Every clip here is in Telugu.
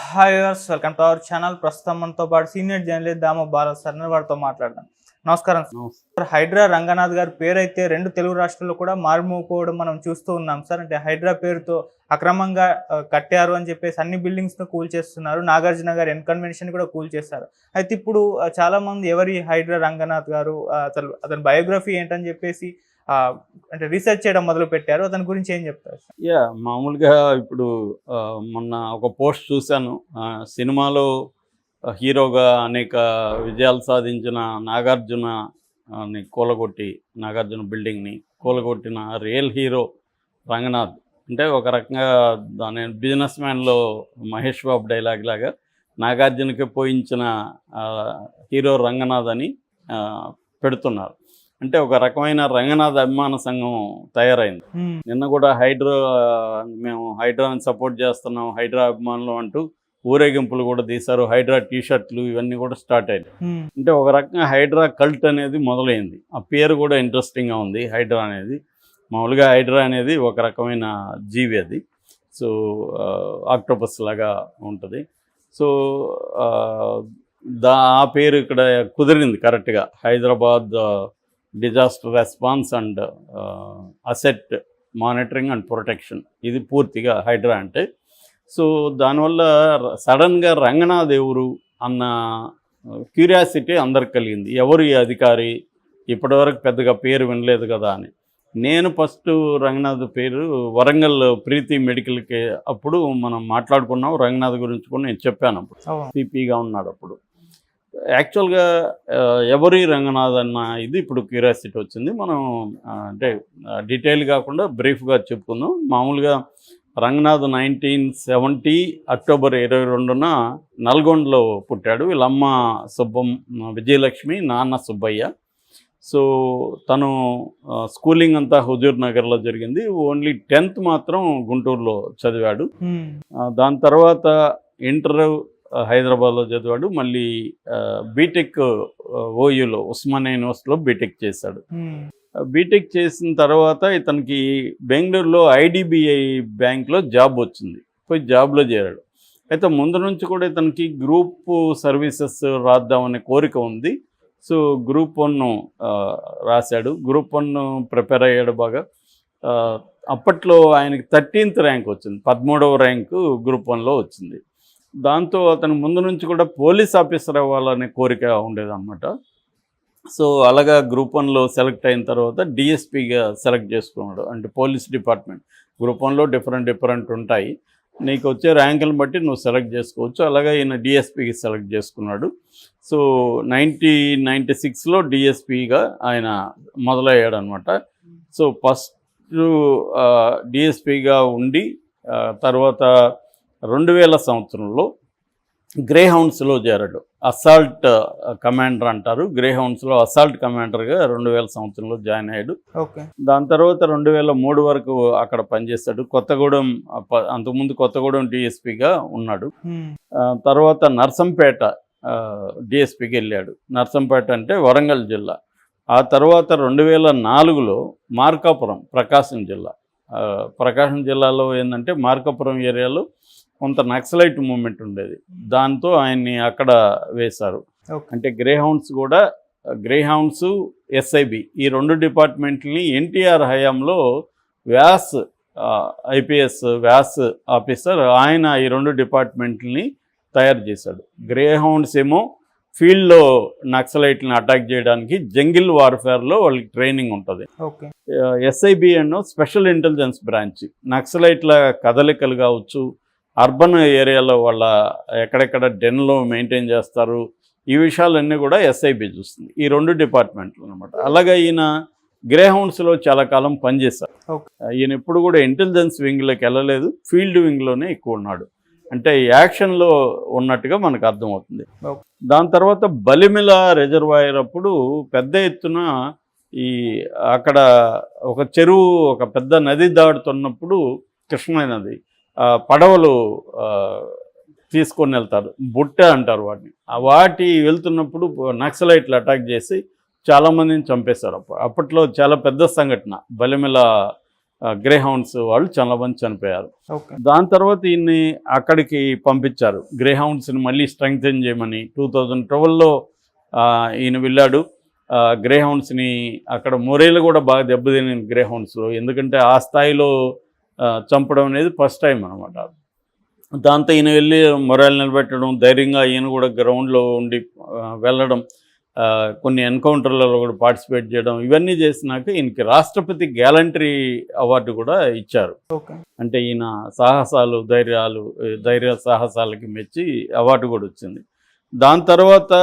Hi viewers, welcome to our channel. ప్రస్తుతం మనతో పాటు సీనియర్ జర్నలిస్ట్ దామ బాల సార్ వారితో మాట్లాడదాం. నమస్కారం సార్. హైడ్రా రంగనాథ్ గారి పేరు అయితే రెండు తెలుగు రాష్ట్రాల్లో కూడా మారుమోగిపోవడం మనం చూస్తూ ఉన్నాం సార్. అంటే హైడ్రా పేరుతో అక్రమంగా కట్టారు అని చెప్పేసి అన్ని బిల్డింగ్స్ ను కూల్చేస్తున్నారు. నాగార్జున గారి ఎన్కన్వెన్షన్ కూడా కూల్చేస్తారు. అయితే ఇప్పుడు చాలా మంది ఎవరి హైడ్రా రంగనాథ్ గారు, అతని బయోగ్రఫీ ఏంటని చెప్పేసి అంటే రీసెర్చ్ చేయడం మొదలు పెట్టారు. అతని గురించి ఏం చెప్తారు? మామూలుగా ఇప్పుడు మొన్న ఒక పోస్ట్ చూశాను. సినిమాలో హీరోగా అనేక విజయాలు సాధించిన నాగార్జున కూలగొట్టి, నాగార్జున బిల్డింగ్ని కూలగొట్టిన రియల్ హీరో రంగనాథ్. అంటే ఒక రకంగా దాని బిజినెస్ మ్యాన్లో మహేష్ బాబు డైలాగ్ లాగా నాగార్జునకి పోయించిన హీరో రంగనాథ్ అని పెడుతున్నారు. అంటే ఒక రకమైన రంగనాథ్ అభిమాన సంఘం తయారైంది. నిన్న కూడా మేము హైడ్రాని సపోర్ట్ చేస్తున్నాం, హైడ్రా అభిమానులు అంటూ ఊరేగింపులు కూడా తీశారు. హైడ్రా టీషర్ట్లు ఇవన్నీ కూడా స్టార్ట్ అయ్యాయి. అంటే ఒక రకంగా హైడ్రా కల్ట్ అనేది మొదలైంది. ఆ పేరు కూడా ఇంట్రెస్టింగ్గా ఉంది. హైడ్రా అనేది మామూలుగా హైడ్రా అనేది ఒక రకమైన జీవి, అది సో ఆక్టోపస్ లాగా ఉంటుంది. సో ఆ పేరు ఇక్కడ కుదిరింది కరెక్ట్గా. Hyderabad disaster response and asset monitoring and protection, ఇది పూర్తిగా హైడ్రా అంటే. సో దానివల్ల సడన్గా రంగనాథ్ ఎవరు అన్న క్యూరియాసిటీ అందరికి కలిగింది. ఎవరు ఈ అధికారి, ఇప్పటివరకు పెద్దగా పేరు వినలేదు కదా అని. నేను ఫస్ట్ రంగనాథ్ పేరు వరంగల్ ప్రీతి మెడికల్కి అప్పుడు మనం మాట్లాడుకున్నాం. రంగనాథ్ గురించి కూడా నేను చెప్పాను. అప్పుడు సిపిగా ఉన్నాడు అప్పుడు. యాక్చువల్గా ఎవరి రంగనాథ్ అన్న ఇది ఇప్పుడు క్యూరియాసిటీ వచ్చింది. మనం అంటే డీటెయిల్ కాకుండా బ్రీఫ్గా చెప్పుకుందాం. మామూలుగా రంగనాథ్ 1970 అక్టోబర్ 22న నల్గొండలో పుట్టాడు. వీళ్ళమ్మ విజయలక్ష్మి, నాన్న సుబ్బయ్య. సో తను స్కూలింగ్ అంతా హుజూర్ నగర్లో జరిగింది. ఓన్లీ 10th మాత్రం గుంటూరులో చదివాడు. దాని తర్వాత ఇంటర్ హైదరాబాద్లో చదివాడు. మళ్ళీ బీటెక్ ఓయూలో, ఉస్మానియా యూనివర్సిటీలో బీటెక్ చేశాడు. బీటెక్ చేసిన తర్వాత ఇతనికి బెంగళూరులో IDBI బ్యాంక్లో జాబ్ వచ్చింది. పోయి జాబ్లో చేరాడు. అయితే ముందు నుంచి కూడా ఇతనికి గ్రూప్ సర్వీసెస్ రాద్దామనే కోరిక ఉంది. సో గ్రూప్ 1 రాశాడు. గ్రూప్ 1 ప్రిపేర్ అయ్యాడు బాగా. అప్పట్లో ఆయనకి 13th ర్యాంక్ వచ్చింది. 13వ ర్యాంకు గ్రూప్ 1లో వచ్చింది. దాంతో అతను ముందు నుంచి కూడా పోలీస్ ఆఫీసర్ అవ్వాలనే కోరిక ఉండేదన్నమాట. సో అలాగా గ్రూప్ 1లో సెలెక్ట్ అయిన తర్వాత డిఎస్పీగా సెలెక్ట్ చేసుకున్నాడు. అంటే పోలీస్ డిపార్ట్మెంట్ గ్రూప్ 1లో డిఫరెంట్ ఉంటాయి. నీకు వచ్చే ర్యాంకులను బట్టి నువ్వు సెలెక్ట్ చేసుకోవచ్చు. అలాగే ఈయన డిఎస్పీకి సెలెక్ట్ చేసుకున్నాడు. సో 1996లో డిఎస్పీగా ఆయన మొదలయ్యాడు అనమాట. సో ఫస్ట్ డిఎస్పీగా ఉండి తర్వాత 2000 సంవత్సరంలో గ్రేహౌండ్స్లో చేరాడు. అసాల్ట్ కమాండర్ అంటారు. గ్రేహౌండ్స్లో అసాల్ట్ కమాండర్గా 2000 సంవత్సరంలో జాయిన్ అయ్యాడు. దాని తర్వాత 2003 వరకు అక్కడ పనిచేశాడు. కొత్తగూడెం, అంతకుముందు కొత్తగూడెం డిఎస్పీగా ఉన్నాడు. తర్వాత నర్సంపేట డిఎస్పీకి వెళ్ళాడు. నర్సంపేట అంటే వరంగల్ జిల్లా. ఆ తర్వాత 2004లో మార్కాపురం, ప్రకాశం జిల్లాలో ఏంటంటే మార్కాపురం ఏరియాలో కొంత నక్సలైట్ మూమెంట్ ఉండేది. దాంతో ఆయన్ని అక్కడ వేశారు. అంటే గ్రేహౌండ్స్ SIB ఈ 2 డిపార్ట్మెంట్ని ఎన్టీఆర్ హయాంలో వ్యాస్ IPS వ్యాస్ ఆఫీసర్ ఆయన ఈ 2 డిపార్ట్మెంట్ని తయారు చేశాడు. గ్రేహౌండ్స్ ఏమో ఫీల్డ్లో నక్సలైట్ని అటాక్ చేయడానికి జంగిల్ వార్ఫేర్లో వాళ్ళకి ట్రైనింగ్ ఉంటుంది. SIB అన్నో స్పెషల్ ఇంటెలిజెన్స్ బ్రాంచ్. నక్సలైట్ల కదలికలు కావచ్చు, అర్బన్ ఏరియాలో వాళ్ళ ఎక్కడెక్కడ డెన్లో మెయింటైన్ చేస్తారు, ఈ విషయాలన్నీ కూడా SIB చూస్తుంది. ఈ 2 డిపార్ట్మెంట్లు అనమాట. అలాగే ఈయన గ్రేహౌండ్స్లో చాలా కాలం పనిచేశారు. ఈయన ఎప్పుడు కూడా ఇంటెలిజెన్స్ వింగ్లోకి వెళ్ళలేదు, ఫీల్డ్ వింగ్లోనే ఎక్కువ ఉన్నాడు. అంటే యాక్షన్లో ఉన్నట్టుగా మనకు అర్థమవుతుంది. దాని తర్వాత బలిమిల రిజర్వాయర్ అప్పుడు పెద్ద ఎత్తున అక్కడ ఒక చెరువు, ఒక పెద్ద నది దాడుతున్నప్పుడు, కృష్ణా నది, పడవలు తీసుకొని వెళ్తారు, బుట్ట అంటారు వాటి వెళ్తున్నప్పుడు నక్సలైట్లు అటాక్ చేసి చాలామందిని చంపేశారు. అప్పట్లో చాలా పెద్ద సంఘటన బలిమిల గ్రే హౌండ్స్ వాళ్ళు చాలా మంది చనిపోయారు. ఓకే. దాని తర్వాత ఈయన్ని అక్కడికి పంపించారు, గ్రే హౌండ్స్ని మళ్ళీ స్ట్రెంగ్తెన్ చేయమని. 2012లో ఈయన వెళ్ళాడు. గ్రే హౌండ్స్ని అక్కడ మొరేలు కూడా బాగా దెబ్బతిని గ్రే హౌండ్స్లో, ఎందుకంటే ఆ స్థాయిలో చంపడం అనేది ఫస్ట్ టైం అనమాట. దాంతో ఈయన వెళ్ళి మొరాలు నిలబెట్టడం, ధైర్యంగా ఈయన కూడా గ్రౌండ్లో ఉండి వెళ్ళడం, కొన్ని ఎన్కౌంటర్లలో కూడా పార్టిసిపేట్ చేయడం, ఇవన్నీ చేసినాక ఈయనకి రాష్ట్రపతి గ్యాలంటరీ అవార్డు కూడా ఇచ్చారు. ఓకే. అంటే ఈయన సాహసాలు, ధైర్య సాహసాలకి మెచ్చి అవార్డు కూడా వచ్చింది. దాని తర్వాత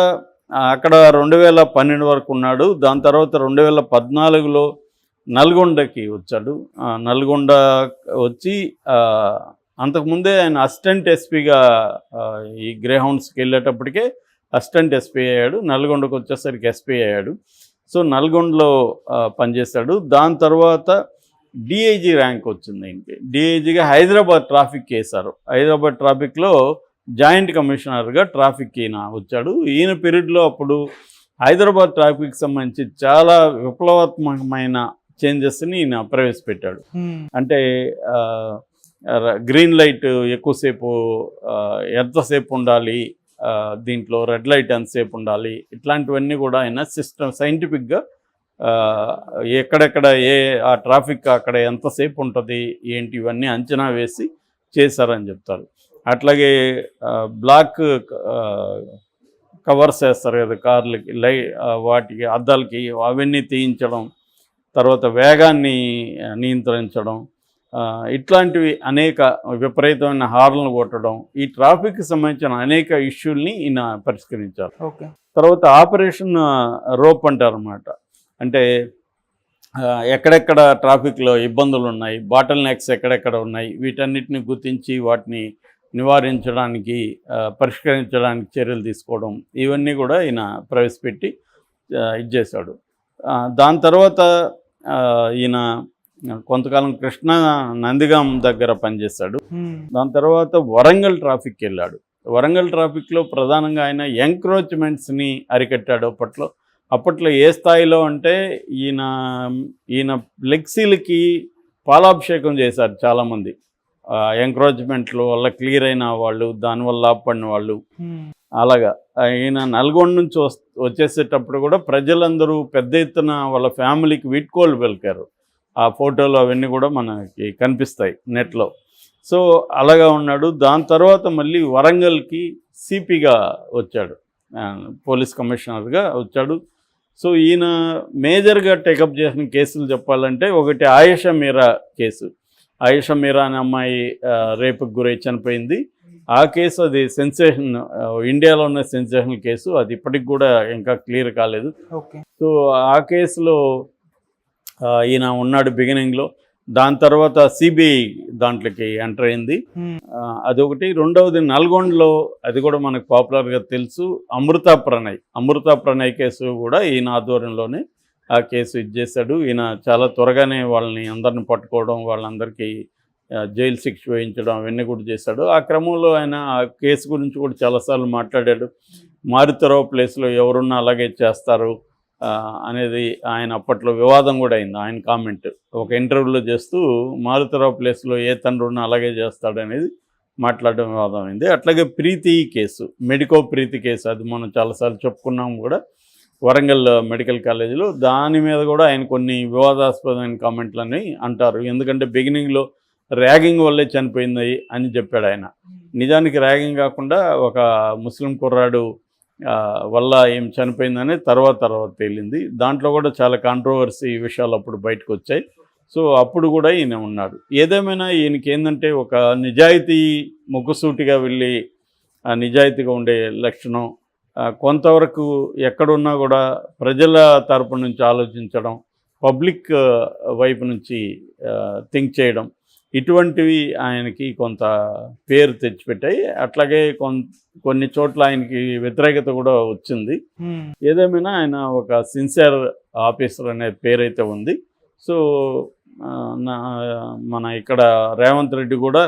అక్కడ 2012 వరకు ఉన్నాడు. దాని తర్వాత 2014లో నల్గొండకి వచ్చాడు. నల్గొండ వచ్చి అంతకుముందే ఆయన అసిస్టెంట్ ఎస్పీగా ఈ గ్రే హౌండ్స్కి వెళ్ళేటప్పటికే అసిస్టెంట్ ఎస్పీ అయ్యాడు. నల్గొండకు వచ్చేసరికి ఎస్పీ అయ్యాడు. సో నల్గొండలో పనిచేశాడు. దాని తర్వాత డిఐజీ ర్యాంక్ వచ్చింది ఆయనకి. డిఐజీగా హైదరాబాద్ ట్రాఫిక్ వేశారు. హైదరాబాద్ ట్రాఫిక్లో జాయింట్ కమిషనర్గా ట్రాఫిక్ ఈయన వచ్చాడు. ఈయన పీరియడ్లో అప్పుడు హైదరాబాద్ ట్రాఫిక్ సంబంధించి చాలా విప్లవాత్మకమైన చేంజెస్ని ఈయన ప్రవేశపెట్టాడు. అంటే గ్రీన్ లైట్ ఎక్కువసేపు ఎంతసేపు ఉండాలి, దీంట్లో రెడ్ లైట్ ఎంతసేపు ఉండాలి, ఇట్లాంటివన్నీ కూడా ఆయన సైంటిఫిక్గా ఎక్కడెక్కడ ఆ ట్రాఫిక్ అక్కడ ఎంతసేపు ఉంటుంది ఏంటి ఇవన్నీ అంచనా వేసి చేశారని చెప్తారు. అట్లాగే బ్లాక్ కవర్స్ వేస్తారు కదా కార్లకి, వాటికి అద్దాలకి, అవన్నీ తీయించడం, తర్వాత వేగాన్ని నియంత్రించడం, ఇట్లాంటివి అనేక విపరీతమైన హార్న్లు కొట్టడం, ఈ ట్రాఫిక్కి సంబంధించిన అనేక ఇష్యూల్ని ఈయన పరిష్కరించారు. ఓకే. తర్వాత ఆపరేషన్ రోప్ అంటారు అన్నమాట. అంటే ఎక్కడెక్కడ ట్రాఫిక్లో ఇబ్బందులు ఉన్నాయి, బాటిల్ నెక్స్ ఎక్కడెక్కడ ఉన్నాయి, వీటన్నిటిని గుర్తించి వాటిని నివారించడానికి, పరిష్కరించడానికి చర్యలు తీసుకోవడం, ఇవన్నీ కూడా ఈయన ప్రవేశపెట్టి ఇచ్చేశాడు. దాని తర్వాత ఈయన కొంతకాలం కృష్ణా నందిగాం దగ్గర పనిచేశాడు. దాని తర్వాత వరంగల్ ట్రాఫిక్కి వెళ్ళాడు. వరంగల్ ట్రాఫిక్లో ప్రధానంగా ఆయన ఎంక్రోచ్మెంట్స్ని అరికట్టాడు. అప్పట్లో ఏ స్థాయిలో అంటే ఈయన ఫ్లెక్సీలకి పాలాభిషేకం చేశారు చాలామంది. ఎంక్రోచ్మెంట్లు వల్ల క్లియర్ అయిన వాళ్ళు, దానివల్ల ఆపడిన వాళ్ళు, అలాగా. ఈయన నల్గొండ నుంచి వచ్చేసేటప్పుడు కూడా ప్రజలందరూ పెద్ద ఎత్తున వాళ్ళ ఫ్యామిలీకి వీడ్కోలు పలికారు. ఆ ఫోటోలు అవన్నీ కూడా మనకి కనిపిస్తాయి నెట్లో. సో అలాగా ఉన్నాడు. దాని తర్వాత మళ్ళీ వరంగల్కి సిపిగా వచ్చాడు, పోలీస్ కమిషనర్గా వచ్చాడు. సో ఈయన మేజర్గా టేకప్ చేసిన కేసులు చెప్పాలంటే, ఒకటి ఆయేషా మీరా కేసు. ఆయేషా మీరా అనే అమ్మాయి రేపుకి గురై చనిపోయింది. ఆ కేసు అది సెన్సేషన్, ఇండియాలో ఉన్న సెన్సేషనల్ కేసు. అది ఇప్పటికి కూడా ఇంకా క్లియర్ కాలేదు. సో ఆ కేసులో ఈయన ఉన్నాడు బిగినింగ్లో. దాని తర్వాత సిబిఐ దాంట్లోకి ఎంటర్ అయింది. అదొకటి. రెండవది నల్గొండలో, అది కూడా మనకు పాపులర్గా తెలుసు, అమృత ప్రణయ్ కేసు కూడా ఈయన ఆధ్వర్యంలోనే ఆ కేసు ఇచ్చేశాడు. ఈయన చాలా త్వరగానే వాళ్ళని అందరిని పట్టుకోవడం, వాళ్ళందరికీ జైలు శిక్ష వేయించడం, అవన్నీ కూడా చేశాడు. ఆ క్రమంలో ఆయన ఆ కేసు గురించి కూడా చాలాసార్లు మాట్లాడాడు. మారుతరావు ప్లేస్లో ఎవరున్నా అలాగే చేస్తారు అనేది ఆయన అప్పట్లో వివాదం కూడా అయింది. ఆయన కామెంట్ ఒక ఇంటర్వ్యూలో చేస్తూ, మారుతరావు ప్లేస్లో ఏ తండ్రి ఉన్నా అలాగే చేస్తాడు అనేది మాట్లాడడం వివాదం అయింది. అట్లాగే ప్రీతి కేసు, మెడికో ప్రీతి కేసు, అది మనం చాలాసార్లు చెప్పుకున్నాం కూడా వరంగల్ మెడికల్ కాలేజీలో. దాని మీద కూడా ఆయన కొన్ని వివాదాస్పదమైన కామెంట్లని అంటారు. ఎందుకంటే బిగినింగ్లో ర్యాగింగ్ వల్లే చనిపోయింది అని చెప్పాడు ఆయన. నిజానికి ర్యాగింగ్ కాకుండా ఒక ముస్లిం కుర్రాడు వల్ల ఏం చనిపోయిందని తర్వాత తేలింది. దాంట్లో కూడా చాలా కాంట్రవర్సీ విషయాలు అప్పుడు బయటకు వచ్చాయి. సో అప్పుడు కూడా ఈయన ఉన్నాడు. ఏదేమైనా ఈయనకి ఏంటంటే ఒక నిజాయితీ, ముక్కుసూటిగా వెళ్ళి నిజాయితీగా ఉండే లక్షణం, కొంతవరకు ఎక్కడున్నా కూడా ప్రజల తరపు నుంచి ఆలోచించడం, పబ్లిక్ వైపు నుంచి థింక్ చేయడం, ఇటువంటివి ఆయనకి కొంత పేరు తెచ్చిపెట్టాయి. అట్లాగే కొన్ని చోట్ల ఆయనకి వ్యతిరేకత కూడా వచ్చింది. ఏదేమైనా ఆయన ఒక సిన్సియర్ ఆఫీసర్ అనే పేరైతే ఉంది. సో మన ఇక్కడ రేవంత్ రెడ్డి కూడా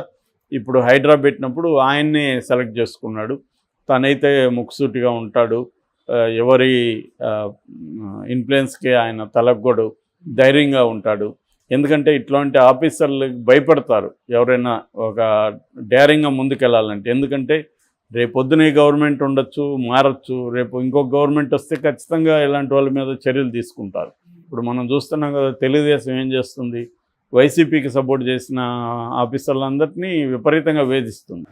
ఇప్పుడు హైడ్రా పెట్టినప్పుడు ఆయన్నే సెలెక్ట్ చేసుకున్నాడు. తనైతే ముక్కుసూటిగా ఉంటాడు, ఎవరి ఇన్ఫ్లుయెన్స్కి ఆయన తలగ్గొడు, ధైర్యంగా ఉంటాడు. ఎందుకంటే ఇట్లాంటి ఆఫీసర్లకు భయపడతారు ఎవరైనా ఒక డేరింగ్గా ముందుకెళ్ళాలంటే. ఎందుకంటే రేపు పొద్దున ఈ గవర్నమెంట్ ఉండొచ్చు, మారచ్చు, రేపు ఇంకొక గవర్నమెంట్ వస్తే ఖచ్చితంగా ఇలాంటి వాళ్ళ మీద చర్యలు తీసుకుంటారు. ఇప్పుడు మనం చూస్తున్నాం కదా, తెలుగుదేశం ఏం చేస్తుంది, వైసీపీకి సపోర్ట్ చేసిన ఆఫీసర్లందరినీ విపరీతంగా వేధిస్తుంది.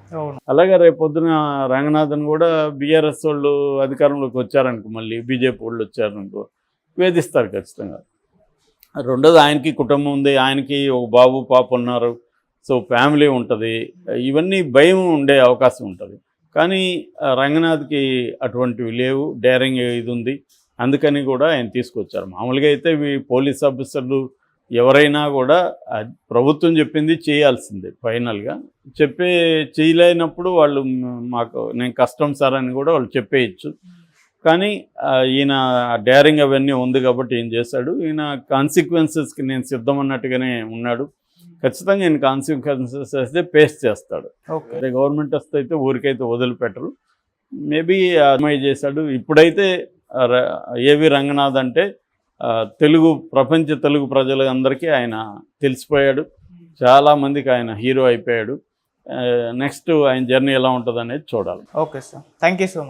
అలాగే రేపు పొద్దున రంగనాథన్ కూడా బీఆర్ఎస్ వాళ్ళు అధికారంలోకి వచ్చారనుకో, మళ్ళీ బీజేపీ వాళ్ళు వచ్చారనుకో, వేధిస్తారు ఖచ్చితంగా. రెండోది, ఆయనకి కుటుంబం ఉంది, ఆయనకి ఒక బాబు పాప ఉన్నారు, సో ఫ్యామిలీ ఉంటుంది, ఇవన్నీ భయం ఉండే అవకాశం ఉంటుంది. కానీ రంగనాథ్కి అటువంటివి లేవు, డేరింగ్ ఇది ఉంది, అందుకని కూడా ఆయన తీసుకొచ్చారు. మామూలుగా అయితే పోలీస్ ఆఫీసర్లు ఎవరైనా కూడా ప్రభుత్వం చెప్పింది చేయాల్సిందే, ఫైనల్గా చేయలేనప్పుడు వాళ్ళు నేను కష్టం సార్ అని కూడా వాళ్ళు చెప్పేయచ్చు. కానీ ఈయన డేరింగ్ అవన్నీ ఉంది కాబట్టి ఏం చేశాడు, ఈయన కాన్సిక్వెన్సెస్కి నేను సిద్ధం అన్నట్టుగానే ఉన్నాడు. ఖచ్చితంగా ఈయన కాన్సిక్వెన్సెస్ అయితే ఫేస్ చేస్తాడు. అదే గవర్నమెంట్ వస్తే అయితే ఊరికైతే వదిలిపెట్టరు. మేబీ అడ్మైజ్ చేశాడు. ఇప్పుడైతే ఏవి రంగనాథ్ అంటే ప్రపంచ తెలుగు ప్రజలందరికీ ఆయన తెలిసిపోయాడు, చాలామందికి ఆయన హీరో అయిపోయాడు. నెక్స్ట్ ఆయన జర్నీ ఎలా ఉంటుంది అనేది చూడాలి. Okay sir, thank you so much.